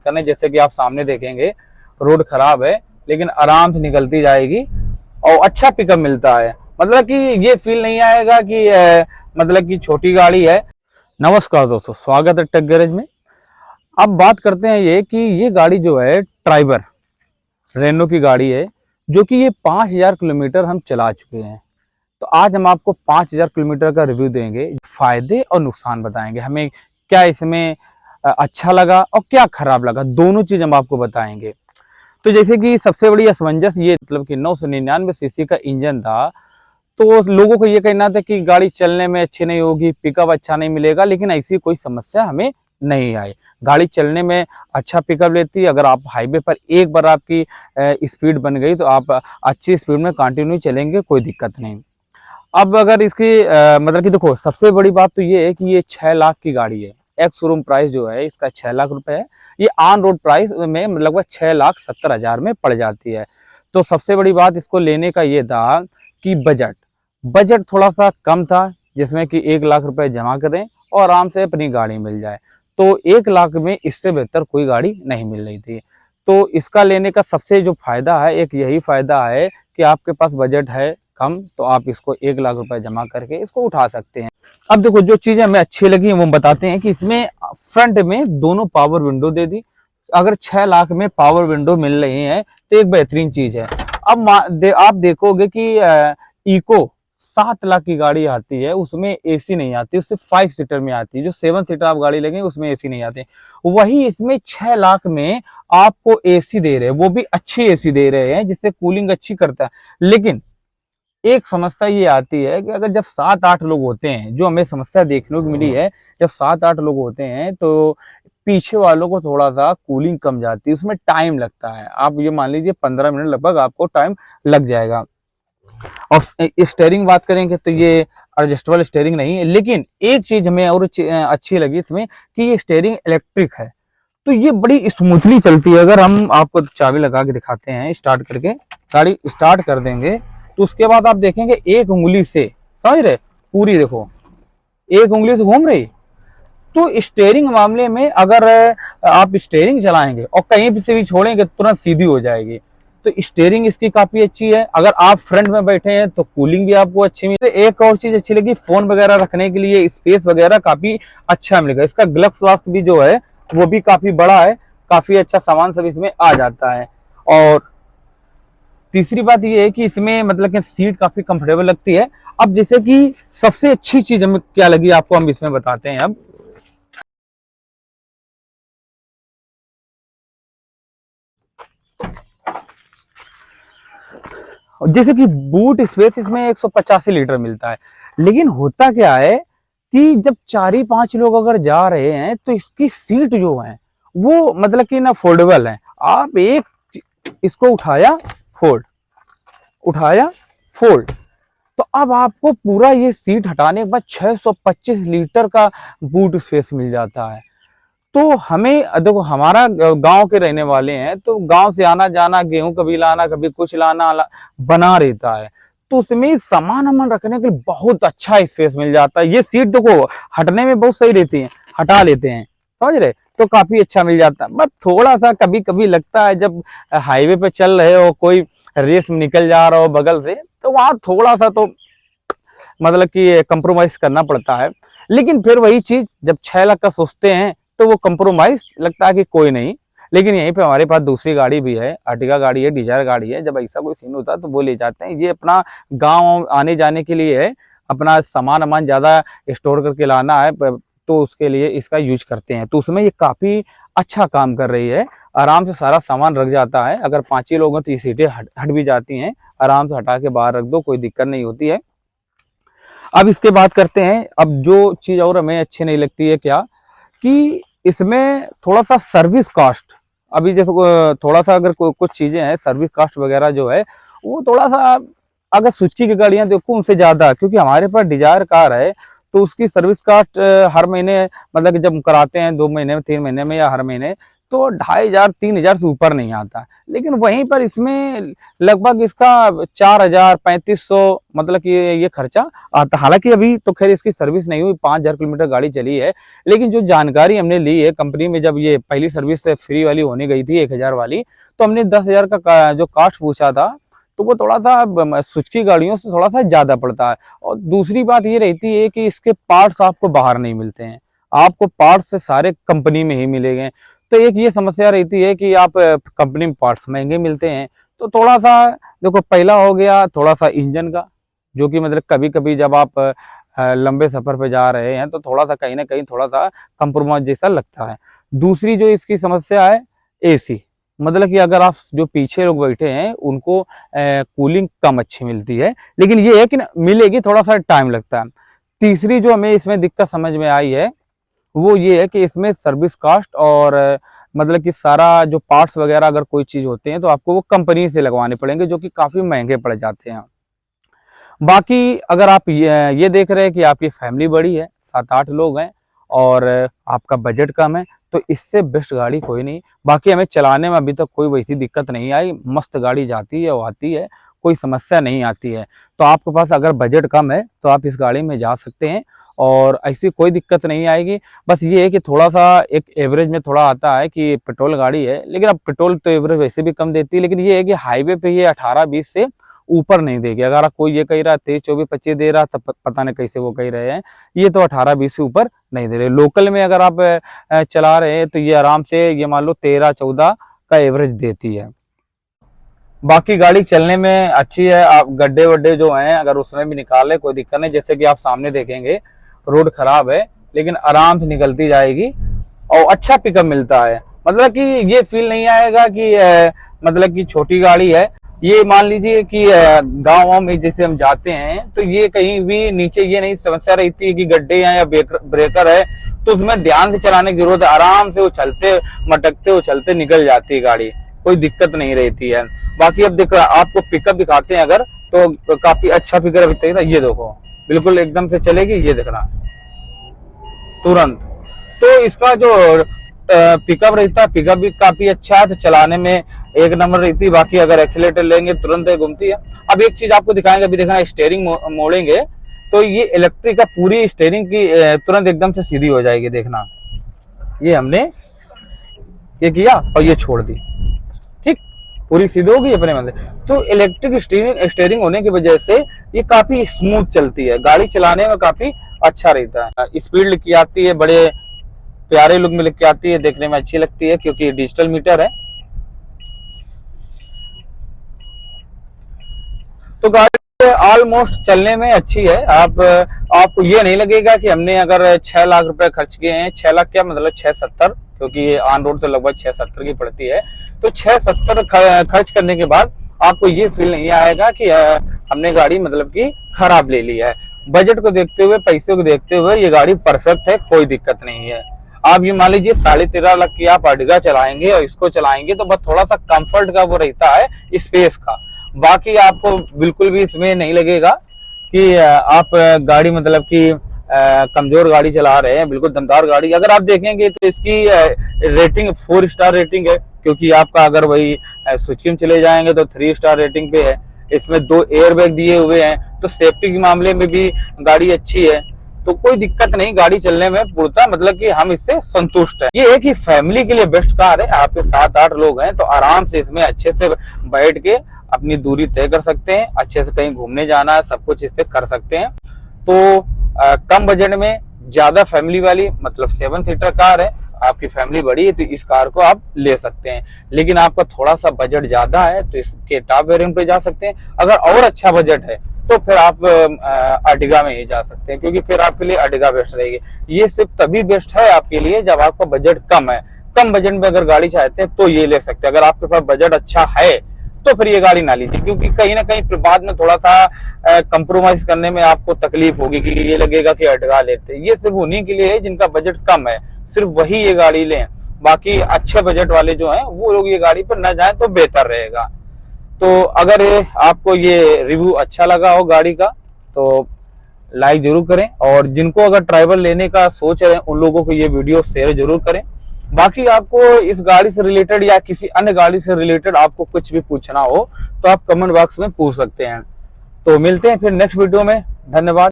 करने, जैसे कि आप सामने देखेंगे रोड खराब है लेकिन आराम से निकलती जाएगी और अच्छा पिकअप मिलता है। मतलब कि ये फील नहीं आएगा कि मतलब कि छोटी गाड़ी है। नमस्कार दोस्तों, स्वागत है टेक गैरेज में। अब बात करते हैं ये कि ये गाड़ी जो है ट्राइबर रेनो की गाड़ी है, जो कि ये 5000 किलोमीटर हम चला चुके हैं। तो आज हम आपको 5000 किलोमीटर का रिव्यू देंगे, फायदे और नुकसान बताएंगे, हमें क्या इसमें अच्छा लगा और क्या खराब लगा, दोनों चीज हम आपको बताएंगे। तो जैसे कि सबसे बड़ी असमंजस ये, मतलब कि 999 सीसी का इंजन था, तो लोगों को ये कहना था कि गाड़ी चलने में अच्छी नहीं होगी, पिकअप अच्छा नहीं मिलेगा, लेकिन ऐसी कोई समस्या हमें नहीं आई। गाड़ी चलने में अच्छा पिकअप लेती है। अगर आप हाईवे पर एक बार आपकी स्पीड बन गई तो आप अच्छी स्पीड में कंटिन्यू चलेंगे, कोई दिक्कत नहीं। अब अगर इसकी मतलब कि देखो, सबसे बड़ी बात तो ये है कि ये 6 लाख की गाड़ी है। एक्स शोरूम प्राइस जो है इसका 6 लाख रुपए है। ये ऑन रोड प्राइस में लगभग 6,70,000 में पड़ जाती है। तो सबसे बड़ी बात इसको लेने का ये था कि बजट थोड़ा सा कम था, जिसमें कि 1 लाख रुपए जमा करें और आराम से अपनी गाड़ी मिल जाए। तो 1 लाख में इससे बेहतर कोई गाड़ी नहीं मिल रही थी। तो इसका लेने का सबसे जो फायदा है, एक यही फायदा है कि आपके पास बजट है कम, तो आप इसको 1 लाख रुपए जमा करके इसको उठा सकते हैं। अब देखो, जो चीजें हमें अच्छी लगी वो बताते हैं कि इसमें फ्रंट में दोनों पावर विंडो दे दी। अगर 6 लाख में पावर विंडो मिल रही है तो एक बेहतरीन चीज है। अब आप देखोगे कि इको 7 लाख की गाड़ी आती है, उसमें एसी नहीं आती, उससे 5 सीटर में आती है। जो 7 सीटर आप गाड़ी लेंगे उसमें एसी नहीं आती। वही इसमें 6 लाख में आपको एसी दे रहे हैं, वो भी अच्छी एसी दे रहे हैं जिससे कूलिंग अच्छी करता है। लेकिन एक समस्या ये आती है कि अगर जब 7-8 लोग होते हैं, जो हमें समस्या देखने को मिली है, जब 7-8 लोग होते हैं तो पीछे वालों को थोड़ा सा कूलिंग कम जाती है, उसमें टाइम लगता है। आप ये मान लीजिए 15 मिनट लगभग आपको टाइम लग जाएगा। और स्टेयरिंग बात करेंगे तो ये एडजस्टेबल स्टेयरिंग नहीं है, लेकिन एक चीज हमें और अच्छी लगी इसमें कि ये स्टेयरिंग इलेक्ट्रिक है, तो ये बड़ी स्मूथली चलती है। अगर हम आपको चाबी लगा के दिखाते हैं, स्टार्ट करके गाड़ी स्टार्ट कर देंगे तो उसके बाद आप देखेंगे एक उंगली से, समझ रहे, पूरी देखो एक उंगली से घूम रही। तो स्टेयरिंग मामले में अगर आप स्टेयरिंग चलाएंगे और कहीं से भी छोड़ेंगे तुरंत सीधी हो जाएगी। तो स्टेयरिंग इसकी काफी अच्छी है। अगर आप फ्रंट में बैठे हैं तो कूलिंग भी आपको अच्छी मिली। एक और चीज अच्छी लगी, फोन वगैरह रखने के लिए स्पेस वगैरह काफी अच्छा मिलेगा। इसका ग्लव्स व्लव्स भी जो है वो भी काफी बड़ा है, काफी अच्छा सामान सब इसमें आ जाता है। और तीसरी बात ये है कि इसमें मतलब कि सीट काफी कंफर्टेबल लगती है। अब जैसे कि सबसे अच्छी चीज हमें क्या लगी आपको हम इसमें बताते हैं। अब जैसे कि बूट स्पेस इसमें 185 लीटर मिलता है, लेकिन होता क्या है कि जब 4-5 लोग अगर जा रहे हैं तो इसकी सीट जो है वो मतलब कि ना फोल्डेबल है। आप एक इसको उठाया फोल्ड, उठाया फोल्ड, तो अब आपको पूरा ये सीट हटाने के बाद 625 लीटर का बूट स्पेस मिल जाता है। तो हमें देखो, हमारा गांव के रहने वाले हैं तो गांव से आना जाना, गेहूं कभी लाना कभी कुछ लाना बना रहता है, तो उसमें सामान वामान रखने के लिए बहुत अच्छा स्पेस मिल जाता है। ये सीट देखो हटने में बहुत सही रहती है, हटा लेते हैं, समझ रहे, तो काफी अच्छा मिल जाता है। बस थोड़ा सा कभी कभी लगता है जब हाईवे पे चल रहे हो, कोई रेस में निकल जा रहा हो बगल से, तो वहां थोड़ा सा तो मतलब कि कंप्रोमाइज करना पड़ता है। लेकिन फिर वही चीज जब 6 लाख का सोचते हैं तो वो कंप्रोमाइज लगता है कि कोई नहीं। लेकिन यहीं पे हमारे पास दूसरी गाड़ी भी है, अर्टिगा गाड़ी है, डिजायर गाड़ी है। जब ऐसा कोई सीन होता है तो वो ले जाते हैं। ये अपना गांव आने जाने के लिए है, अपना सामान वामान ज्यादा स्टोर करके लाना है तो उसके लिए इसका यूज करते हैं। तो उसमें ये काफी अच्छा काम कर रही है, आराम से सारा सामान रख जाता है। अगर 5 ही लोग हैं तो ये सीटें हट भी जाती हैं, आराम से हटा के बाहर रख दो, कोई दिक्कत नहीं होती है। अब इसके बात करते हैं। अब जो चीज और हमें अच्छी नहीं लगती है क्या, कि इसमें थोड़ा सा सर्विस कॉस्ट, अभी जैसे थोड़ा सा अगर कुछ चीजें हैं सर्विस कॉस्ट वगैरह जो है वो थोड़ा सा, अगर सुजुकी की गाड़ियां देखो उनसे ज्यादा, क्योंकि हमारे पास डिजायर कार है तो उसकी सर्विस कॉस्ट हर महीने मतलब कि जब कराते हैं 2 महीने में 3 महीने में या हर महीने, तो 2500 3000 से ऊपर नहीं आता। लेकिन वहीं पर इसमें लगभग इसका 4000 3500 मतलब कि ये खर्चा आता। हालांकि अभी तो खैर इसकी सर्विस नहीं हुई, 5000 किलोमीटर गाड़ी चली है, लेकिन जो जानकारी हमने ली है कंपनी में, जब ये पहली सर्विस फ्री वाली होने गई थी 1000 वाली, तो हमने 10,000 का जो कास्ट पूछा था, तो वो थोड़ा सा सुजुकी गाड़ियों से थोड़ा सा ज्यादा पड़ता है। और दूसरी बात ये रहती है कि इसके पार्ट्स आपको बाहर नहीं मिलते हैं, आपको पार्ट्स से सारे कंपनी में ही मिलेंगे। तो एक ये समस्या रहती है कि आप कंपनी में पार्ट्स महंगे मिलते हैं। तो थोड़ा सा देखो, पहला हो गया थोड़ा सा इंजन का, जो कि मतलब कभी कभी जब आप लंबे सफर पे जा रहे हैं तो थोड़ा सा कहीं ना कहीं थोड़ा सा कंप्रोमाइज जैसा लगता है। दूसरी जो इसकी समस्या है, एसी, मतलब कि अगर आप जो पीछे लोग बैठे हैं उनको कूलिंग कम अच्छी मिलती है, लेकिन ये है कि मिलेगी, थोड़ा सा टाइम लगता है। तीसरी जो हमें इसमें दिक्कत समझ में आई है वो ये है कि इसमें सर्विस कास्ट और मतलब कि सारा जो पार्ट्स वगैरह अगर कोई चीज होते हैं तो आपको वो कंपनी से लगवाने पड़ेंगे, जो कि काफी महंगे पड़ जाते हैं। बाकी अगर आप ये देख रहे हैं कि आपकी फैमिली बड़ी है, 7-8 लोग हैं और आपका बजट कम है, तो इससे बेस्ट गाड़ी कोई नहीं। बाकी हमें चलाने में अभी तक कोई वैसी दिक्कत नहीं आई, मस्त गाड़ी जाती है, वो आती है, कोई समस्या नहीं आती है। तो आपके पास अगर बजट कम है तो आप इस गाड़ी में जा सकते हैं और ऐसी कोई दिक्कत नहीं आएगी। बस ये है कि थोड़ा सा एक एवरेज में थोड़ा आता है कि पेट्रोल गाड़ी है, लेकिन अब पेट्रोल तो एवरेज वैसे भी कम देती है, लेकिन ये है कि हाईवे पे ये 18-20 से ऊपर नहीं देगी। अगर कोई ये कह रहा है 23-24-25 दे रहा, तब पता नहीं कैसे वो कह रहे हैं, ये तो 18-20 से ऊपर नहीं दे रहे। लोकल में अगर आप चला रहे हैं तो ये आराम से ये मान लो 13-14 का एवरेज देती है। बाकी गाड़ी चलने में अच्छी है। आप गड्ढे वड्ढे जो हैं अगर उसमें भी निकाले कोई दिक्कत नहीं, जैसे कि आप सामने देखेंगे रोड खराब है लेकिन आराम से निकलती जाएगी और अच्छा पिकअप मिलता है। मतलब कि ये फील नहीं आएगा कि मतलब कि छोटी गाड़ी है। ये मान लीजिए कि गाँव में जैसे हम जाते हैं तो ये कहीं भी नीचे ये नहीं समस्या रहती है कि गड्ढे हैं या ब्रेकर है, तो उसमें ध्यान से चलाने की जरूरत है। आराम से वो चलते मटकते वो चलते निकल जाती है गाड़ी, कोई दिक्कत नहीं रहती है। बाकी अब देखो आपको पिकअप दिखाते हैं अगर, तो काफी अच्छा पिकअप दिखेगा। ये देखो बिल्कुल एकदम से चलेगी, ये देखना तुरंत। तो इसका जो पिकअप रहता है, पिकअप भी काफी अच्छा है, तो चलाने में एक नंबर रहती है। बाकी अगर एक्सीलेटर लेंगे तुरंत घूमती है। अब एक चीज आपको दिखाएंगे, अभी देखना स्टीयरिंग मोड़ेंगे तो ये इलेक्ट्रिक का पूरी स्टीयरिंग की तुरंत एकदम से सीधी हो जाएगी। देखना ये हमने ये किया और ये छोड़ दी, ठीक, पूरी सीधी होगी अपने मन से। तो इलेक्ट्रिक स्टीयरिंग होने की वजह से ये काफी स्मूथ चलती है, गाड़ी चलाने में काफी अच्छा रहता है। स्पीड लिख के आती है, बड़े प्यारे लुक में लिख के आती है, देखने में अच्छी लगती है क्योंकि डिजिटल मीटर है। तो गाड़ी ऑलमोस्ट चलने में अच्छी है। आपको ये नहीं लगेगा कि हमने अगर 6 लाख रुपए खर्च किए हैं, 6 लाख क्या मतलब 670, क्योंकि ये ऑन रोड तो लगभग 670 की पड़ती है। तो 670 खर्च करने के बाद आपको ये फील नहीं आएगा कि हमने गाड़ी मतलब कि खराब ले ली है। बजट को देखते हुए, पैसे को देखते हुए ये गाड़ी परफेक्ट है, कोई दिक्कत नहीं है। आप ये मान लीजिए 13.5 लाख की आप अर्टिगा चलाएंगे और इसको चलाएंगे तो बस थोड़ा सा कंफर्ट का वो रहता है, स्पेस का। बाकी आपको बिल्कुल भी इसमें नहीं लगेगा कि आप गाड़ी मतलब कि कमजोर गाड़ी चला रहे हैं, बिल्कुल दमदार गाड़ी। अगर आप देखेंगे तो इसकी रेटिंग 4 स्टार रेटिंग है, क्योंकि आपका अगर वही सुजुकी में चले जाएंगे तो 3 स्टार रेटिंग पे है। इसमें 2 एयरबैग दिए हुए हैं, तो सेफ्टी के मामले में भी गाड़ी अच्छी है। तो कोई दिक्कत नहीं, गाड़ी चलने में पूर्णतः मतलब कि हम इससे संतुष्ट हैं। ये है कि फैमिली के लिए बेस्ट कार है। आपके 7-8 लोग हैं तो आराम से इसमें अच्छे से बैठ के अपनी दूरी तय कर सकते हैं, अच्छे से कहीं घूमने जाना है सब कुछ इससे कर सकते हैं। तो कम बजट में ज्यादा फैमिली वाली मतलब 7 सीटर कार है, आपकी फैमिली बड़ी है तो इस कार को आप ले सकते हैं। लेकिन आपका थोड़ा सा बजट ज्यादा है तो इसके टॉप वेरिएंट पे जा सकते हैं। अगर और अच्छा बजट है तो फिर आप अर्टिगा में ही जा सकते हैं, क्योंकि फिर आपके लिए अर्टिगा बेस्ट रहेगी। ये सिर्फ तभी बेस्ट है आपके लिए जब आपका बजट कम है। कम बजट में अगर गाड़ी चाहते हैं तो ये ले सकते हैं। अगर आपके पास बजट अच्छा है तो फिर ये गाड़ी ना लीजिए, क्योंकि कहीं ना कहीं बाद में थोड़ा सा कंप्रोमाइज करने में आपको तकलीफ होगी कि ये लगेगा कि अर्टिगा लेते हैं। ये सिर्फ उन्हीं के लिए है जिनका बजट कम है, सिर्फ वही ये गाड़ी लें। बाकी अच्छे बजट वाले जो हैं वो लोग ये गाड़ी पर ना जाएं तो बेहतर रहेगा। तो अगर आपको ये रिव्यू अच्छा लगा हो गाड़ी का तो लाइक जरूर करें, और जिनको अगर ट्राइबल लेने का सोच रहे हैं उन लोगों को ये वीडियो शेयर जरूर करें। बाकी आपको इस गाड़ी से रिलेटेड या किसी अन्य गाड़ी से रिलेटेड आपको कुछ भी पूछना हो तो आप कमेंट बॉक्स में पूछ सकते हैं। तो मिलते हैं फिर नेक्स्ट वीडियो में। धन्यवाद।